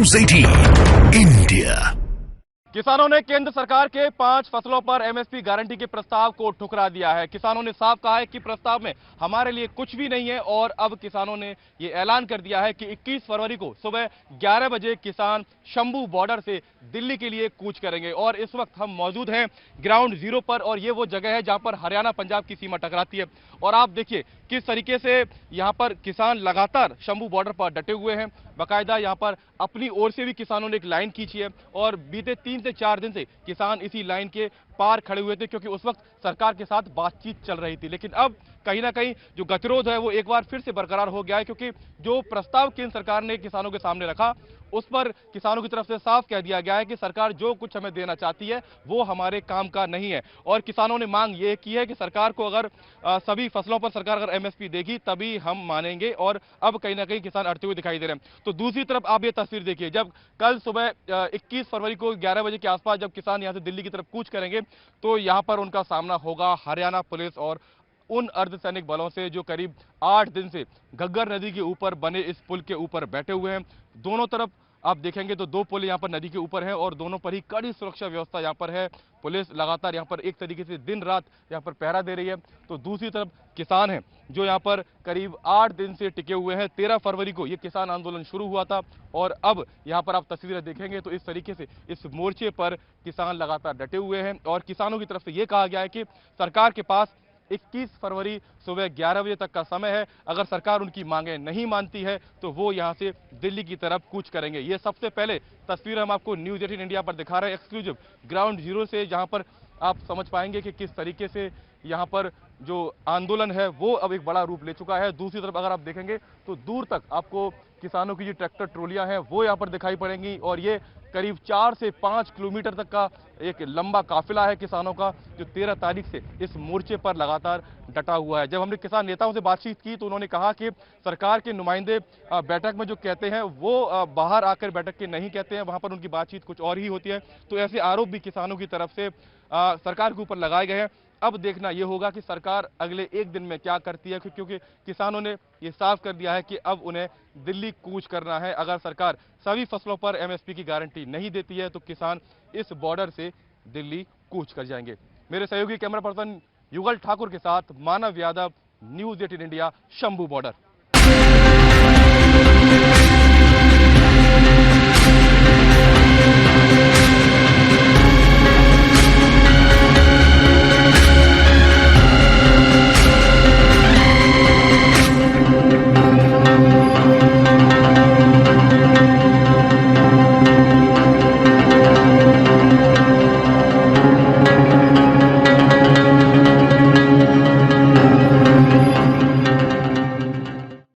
News 18 India। किसानों ने केंद्र सरकार के 5 फसलों पर एमएसपी गारंटी के प्रस्ताव को ठुकरा दिया है। किसानों ने साफ कहा है कि प्रस्ताव में हमारे लिए कुछ भी नहीं है और अब किसानों ने ये ऐलान कर दिया है कि 21 फरवरी को सुबह 11 बजे किसान शंभू बॉर्डर से दिल्ली के लिए कूच करेंगे। और इस वक्त हम मौजूद हैं ग्राउंड जीरो पर और ये वो जगह है जहां पर हरियाणा पंजाब की सीमा टकराती है। और आप देखिए किस तरीके से यहां पर किसान लगातार शंभू बॉर्डर पर डटे हुए हैं। बाकायदा यहां पर अपनी ओर से भी किसानों ने एक लाइन खींची है और बीते 3 से 4 दिन से किसान इसी लाइन के पार खड़े हुए थे, क्योंकि उस वक्त सरकार के साथ बातचीत चल रही थी। लेकिन अब कहीं ना कहीं जो गतिरोध है वो एक बार फिर से बरकरार हो गया है, क्योंकि जो प्रस्ताव केंद्र सरकार ने किसानों के सामने रखा उस पर किसानों की तरफ से साफ कह दिया गया है कि सरकार जो कुछ हमें देना चाहती है वो हमारे काम का नहीं है। और किसानों ने मांग ये की है कि सरकार को अगर सभी फसलों पर सरकार अगर एमएसपी देगी तभी हम मानेंगे। और अब कहीं ना कहीं किसान अड़ते हुए दिखाई दे रहे हैं। तो दूसरी तरफ आप ये तस्वीर देखिए, जब कल सुबह 21 फरवरी को 11 बजे के आसपास जब किसान यहां से दिल्ली की तरफ कूच करेंगे तो यहां पर उनका सामना होगा हरियाणा पुलिस और उन अर्धसैनिक बलों से जो करीब 8 दिन से घग्गर नदी के ऊपर बने इस पुल के ऊपर बैठे हुए हैं। दोनों तरफ आप देखेंगे तो 2 पुल यहां पर नदी के ऊपर हैं और दोनों पर ही कड़ी सुरक्षा व्यवस्था यहां पर है। पुलिस लगातार यहां पर एक तरीके से दिन रात यहां पर पहरा दे रही है। तो दूसरी तरफ किसान हैं जो यहां पर करीब 8 दिन से टिके हुए हैं। 13 फरवरी को यह किसान आंदोलन शुरू हुआ था और अब यहां पर आप तस्वीरें देखेंगे तो इस तरीके से इस मोर्चे पर किसान लगातार डटे हुए हैं। और किसानों की तरफ से यह कहा गया है कि सरकार के पास 21 फरवरी सुबह 11 बजे तक का समय है। अगर सरकार उनकी मांगें नहीं मानती है तो वो यहां से दिल्ली की तरफ कूच करेंगे। ये सबसे पहले तस्वीर हम आपको न्यूज़ 18 इंडिया पर दिखा रहे हैं एक्सक्लूसिव ग्राउंड जीरो से, जहां पर आप समझ पाएंगे कि किस तरीके से यहां पर जो आंदोलन है वो अब एक बड़ा रूप ले चुका है। दूसरी तरफ अगर आप देखेंगे तो दूर तक आपको किसानों की जो ट्रैक्टर ट्रोलियां हैं वो यहां पर दिखाई पड़ेंगी और ये करीब 4 से 5 किलोमीटर तक का एक लंबा काफिला है किसानों का, जो 13 तारीख से इस मोर्चे पर लगातार डटा हुआ है। जब हमने किसान नेताओं से बातचीत की तो उन्होंने कहा कि सरकार के नुमाइंदे बैठक में जो कहते हैं वो बाहर आकर बैठक के नहीं कहते हैं, वहां पर उनकी बातचीत कुछ और ही होती है। तो ऐसे आरोप भी किसानों की तरफ से सरकार के ऊपर लगाए गए हैं। अब देखना यह होगा कि सरकार अगले एक दिन में क्या करती है, क्योंकि किसानों ने यह साफ कर दिया है कि अब उन्हें दिल्ली कूच करना है। अगर सरकार सभी फसलों पर एमएसपी की गारंटी नहीं देती है तो किसान इस बॉर्डर से दिल्ली कूच कर जाएंगे। मेरे सहयोगी कैमरा पर्सन युगल ठाकुर के साथ Manav Yadav, news 18 India, Shambhu border.